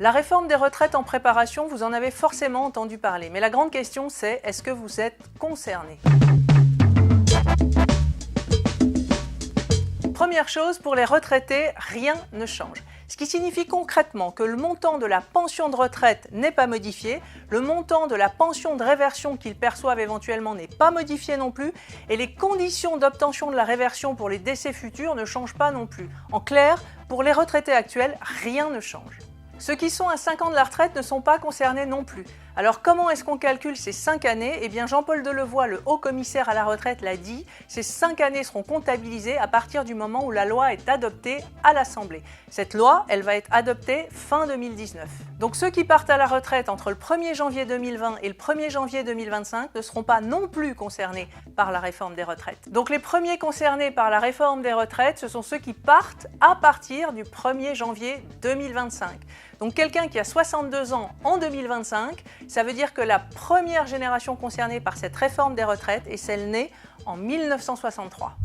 La réforme des retraites en préparation, vous en avez forcément entendu parler. Mais la grande question, c'est est-ce que vous êtes concerné? Première chose, pour les retraités, rien ne change. Ce qui signifie concrètement que le montant de la pension de retraite n'est pas modifié, le montant de la pension de réversion qu'ils perçoivent éventuellement n'est pas modifié non plus, et les conditions d'obtention de la réversion pour les décès futurs ne changent pas non plus. En clair, pour les retraités actuels, rien ne change. Ceux qui sont à 5 ans de la retraite ne sont pas concernés non plus. Alors comment est-ce qu'on calcule ces 5 années? Eh bien Jean-Paul Delevoye, le haut commissaire à la retraite, l'a dit, ces 5 années seront comptabilisées à partir du moment où la loi est adoptée à l'Assemblée. Cette loi, elle va être adoptée fin 2019. Donc ceux qui partent à la retraite entre le 1er janvier 2020 et le 1er janvier 2025 ne seront pas non plus concernés par la réforme des retraites. Donc les premiers concernés par la réforme des retraites, ce sont ceux qui partent à partir du 1er janvier 2025. Donc quelqu'un qui a 62 ans en 2025, ça veut dire que la première génération concernée par cette réforme des retraites est celle née en 1963.